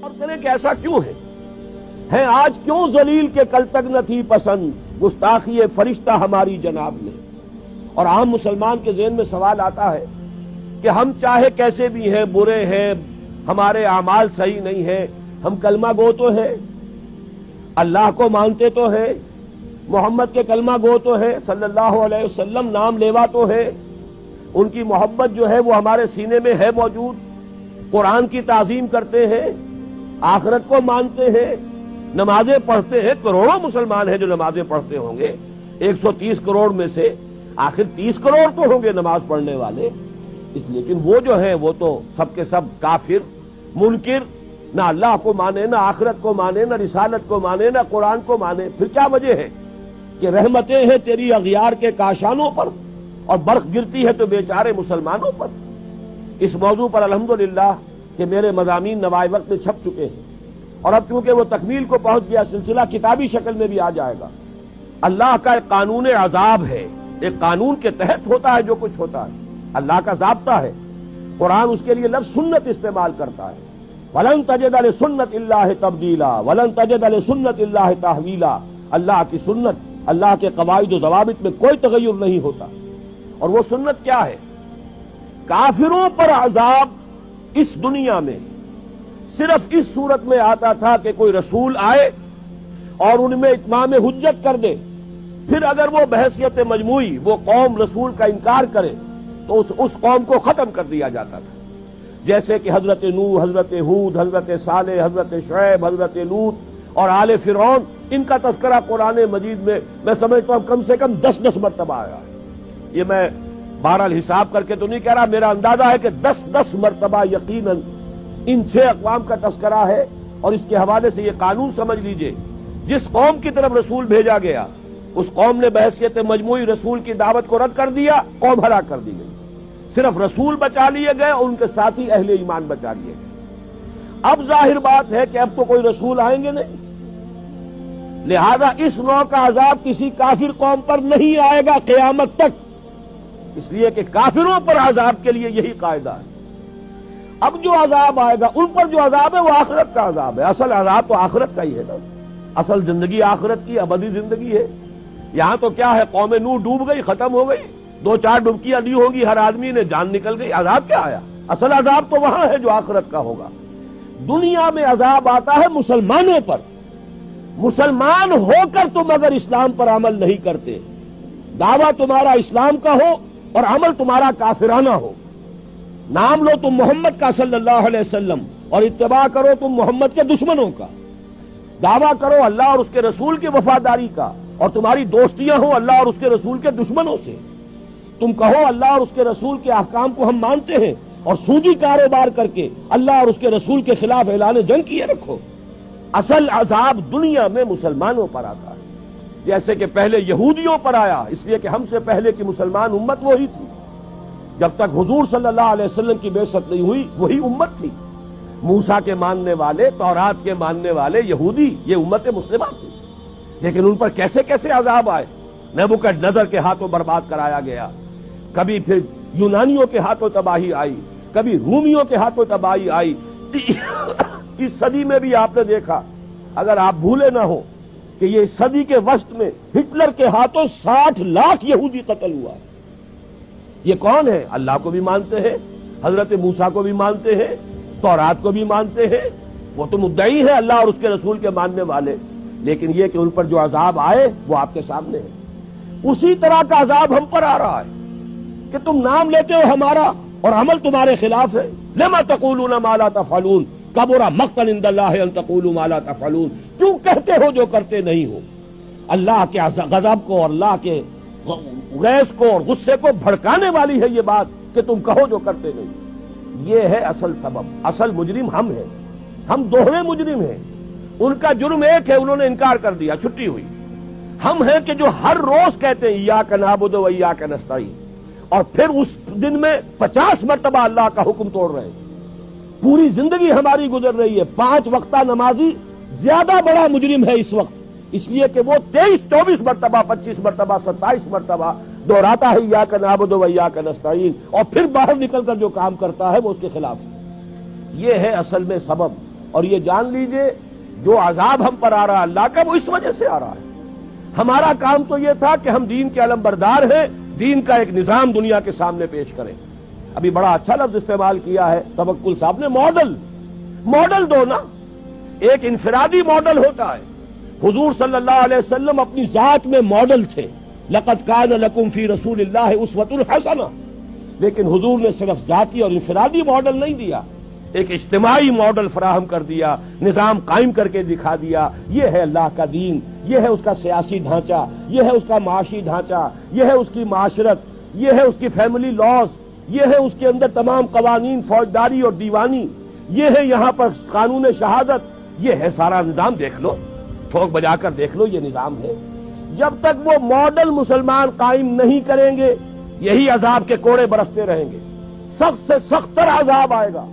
غور کریں کہ ایسا کیوں ہے آج کیوں ذلیل کے کل تک نہ تھی پسند گستاخی فرشتہ ہماری جناب نے. اور عام مسلمان کے ذہن میں سوال آتا ہے کہ ہم چاہے کیسے بھی ہیں، برے ہیں، ہمارے اعمال صحیح نہیں ہیں، ہم کلمہ گو تو ہیں، اللہ کو مانتے تو ہیں، محمد کے کلمہ گو تو ہے، صلی اللہ علیہ وسلم نام لیوا تو ہے، ان کی محبت جو ہے وہ ہمارے سینے میں ہے موجود، قرآن کی تعظیم کرتے ہیں، آخرت کو مانتے ہیں، نمازیں پڑھتے ہیں. کروڑوں مسلمان ہیں جو نمازیں پڑھتے ہوں گے، 130 کروڑ میں سے آخر 30 کروڑ تو ہوں گے نماز پڑھنے والے. لیکن وہ جو ہیں وہ تو سب کے سب کافر، منکر، نہ اللہ کو مانے، نہ آخرت کو مانے، نہ رسالت کو مانے، نہ قرآن کو مانے. پھر کیا وجہ ہے کہ رحمتیں ہیں تیری اغیار کے کاشانوں پر اور برق گرتی ہے تو بیچارے مسلمانوں پر. اس موضوع پر الحمدللہ کہ میرے مضامین نوائے وقت میں چھپ چکے ہیں، اور اب چونکہ وہ تکمیل کو پہنچ گیا سلسلہ کتابی شکل میں بھی آ جائے گا. اللہ کا ایک قانون عذاب ہے، ایک قانون کے تحت ہوتا ہے جو کچھ ہوتا ہے، اللہ کا ضابطہ ہے. قرآن اس کے لیے لفظ سنت استعمال کرتا ہے. وَلَن تَجِدَ لِسُنَّتِ اللَّهِ تَبْدِيلًا وَلَن تَجِدَ لِسُنَّتِ اللَّهِ تَحْوِيلًا. اللہ کی سنت، اللہ کے قواعد و ضوابط میں کوئی تغیر نہیں ہوتا. اور وہ سنت کیا ہے؟ کافروں پر عذاب اس دنیا میں صرف اس صورت میں آتا تھا کہ کوئی رسول آئے اور ان میں اتمام حجت کر دے. پھر اگر وہ بحیثیت مجموعی وہ قوم رسول کا انکار کرے تو اس قوم کو ختم کر دیا جاتا تھا. جیسے کہ حضرت نوح، حضرت ہود، حضرت صالح، حضرت شعیب، حضرت لوط اور آل فرعون، ان کا تذکرہ قرآن مجید میں سمجھتا ہوں کم سے کم 10 مرتبہ آیا ہے. یہ میں بہرحال حساب کر کے تو نہیں کہہ رہا، میرا اندازہ ہے کہ 10 مرتبہ یقیناً ان 6 اقوام کا تذکرہ ہے. اور اس کے حوالے سے یہ قانون سمجھ لیجئے، جس قوم کی طرف رسول بھیجا گیا اس قوم نے بحیثیت مجموعی رسول کی دعوت کو رد کر دیا، قوم ہلاک کر دی گئی. صرف رسول بچا لیے گئے اور ان کے ساتھی اہل ایمان بچا لیے گئے. اب ظاہر بات ہے کہ اب تو کوئی رسول آئیں گے نہیں، لہذا اس نوع کا عذاب کسی کافر قوم پر نہیں آئے گا قیامت تک، اس لیے کہ کافروں پر عذاب کے لیے یہی قاعدہ ہے. اب جو عذاب آئے گا ان پر جو عذاب ہے وہ آخرت کا عذاب ہے. اصل عذاب تو آخرت کا ہی ہے نا، اصل زندگی آخرت کی ابدی زندگی ہے. یہاں تو کیا ہے، قوم نوح ڈوب گئی، ختم ہو گئی، 2-4 ڈبکیاں دی ہوں گی، ہر آدمی نے جان نکل گئی. عذاب کیا آیا؟ اصل عذاب تو وہاں ہے جو آخرت کا ہوگا. دنیا میں عذاب آتا ہے مسلمانوں پر. مسلمان ہو کر تم اگر اسلام پر عمل نہیں کرتے، دعویٰ تمہارا اسلام کا ہو اور عمل تمہارا کافرانہ ہو، نام لو تم محمد کا صلی اللہ علیہ وسلم اور اتباع کرو تم محمد کے دشمنوں کا، دعویٰ کرو اللہ اور اس کے رسول کی وفاداری کا اور تمہاری دوستیاں ہوں اللہ اور اس کے رسول کے دشمنوں سے. تم کہو اللہ اور اس کے رسول کے احکام کو ہم مانتے ہیں اور سودی کاروبار کر کے اللہ اور اس کے رسول کے خلاف اعلان جنگ کیے رکھو. اصل عذاب دنیا میں مسلمانوں پر آتا ہے، جیسے کہ پہلے یہودیوں پر آیا، اس لیے کہ ہم سے پہلے کی مسلمان امت وہی تھی. جب تک حضور صلی اللہ علیہ وسلم کی بعثت نہیں ہوئی وہی امت تھی. موسیٰ کے ماننے والے، تورات کے ماننے والے یہودی، یہ امت مسلمہ تھی. لیکن ان پر کیسے کیسے عذاب آئے. نبوکدنضر کے ہاتھوں برباد کرایا گیا، کبھی پھر یونانیوں کے ہاتھوں تباہی آئی، کبھی رومیوں کے ہاتھوں تباہی آئی. اس صدی میں بھی آپ نے دیکھا، اگر آپ بھولے نہ ہو کہ یہ صدی کے وسط میں ہٹلر کے ہاتھوں 60 لاکھ یہودی قتل ہوا ہے. یہ کون ہے؟ اللہ کو بھی مانتے ہیں، حضرت موسیٰ کو بھی مانتے ہیں، تورات کو بھی مانتے ہیں، وہ تو مدعی ہے اللہ اور اس کے رسول کے ماننے والے. لیکن یہ کہ ان پر جو عذاب آئے وہ آپ کے سامنے ہے. اسی طرح کا عذاب ہم پر آ رہا ہے کہ تم نام لیتے ہو ہمارا اور عمل تمہارے خلاف ہے. لما تقولون ما لا تفعلون کبر مقتا عند اللہ ان تقولوا ما لا تفعلون. کیوں کہتے ہو جو کرتے نہیں ہو؟ اللہ کے غضب کو اور اللہ کے غیظ کو اور غصے کو بھڑکانے والی ہے یہ بات کہ تم کہو جو کرتے نہیں. یہ ہے اصل سبب. اصل مجرم ہم ہیں، ہم دوہرے مجرم ہیں. ان کا جرم ایک ہے، انہوں نے انکار کر دیا، چھٹی ہوئی. ہم ہیں کہ جو ہر روز کہتے ہیں ایاک نعبد و ایاک نستعین، اور پھر اس دن میں 50 مرتبہ اللہ کا حکم توڑ رہے ہیں. پوری زندگی ہماری گزر رہی ہے. 5 وقتہ نمازی زیادہ بڑا مجرم ہے اس وقت، اس لیے کہ وہ 23-24 مرتبہ 25 مرتبہ 27 مرتبہ دہراتا ہے ایاک نعبد و ایاک نستعین، اور پھر باہر نکل کر جو کام کرتا ہے وہ اس کے خلاف. یہ ہے اصل میں سبب. اور یہ جان لیجئے جو عذاب ہم پر آ رہا ہے اللہ کا وہ اس وجہ سے آ رہا ہے. ہمارا کام تو یہ تھا کہ ہم دین کے علمبردار ہیں, دین کا ایک نظام دنیا کے سامنے پیش کریں. ابھی بڑا اچھا لفظ استعمال کیا ہے توکل صاحب نے, ماڈل دو نا. ایک انفرادی ماڈل ہوتا ہے. حضور صلی اللہ علیہ وسلم اپنی ذات میں ماڈل تھے, لقد کان لکم فی رسول اللہ اسوۃ حسنہ, لیکن حضور نے صرف ذاتی اور انفرادی ماڈل نہیں دیا, ایک اجتماعی ماڈل فراہم کر دیا, نظام قائم کر کے دکھا دیا. یہ ہے اللہ کا دین, یہ ہے اس کا سیاسی ڈھانچہ, یہ ہے اس کا معاشی ڈھانچہ, یہ ہے اس کی معاشرت, یہ ہے اس کی فیملی لاز, یہ ہے اس کے اندر تمام قوانین فوجداری اور دیوانی, یہ ہے یہاں پر قانون شہادت, یہ ہے سارا نظام. دیکھ لو, ٹھوک بجا کر دیکھ لو, یہ نظام ہے. جب تک وہ ماڈل مسلمان قائم نہیں کریں گے یہی عذاب کے کوڑے برستے رہیں گے, سخت سے سخت تر عذاب آئے گا.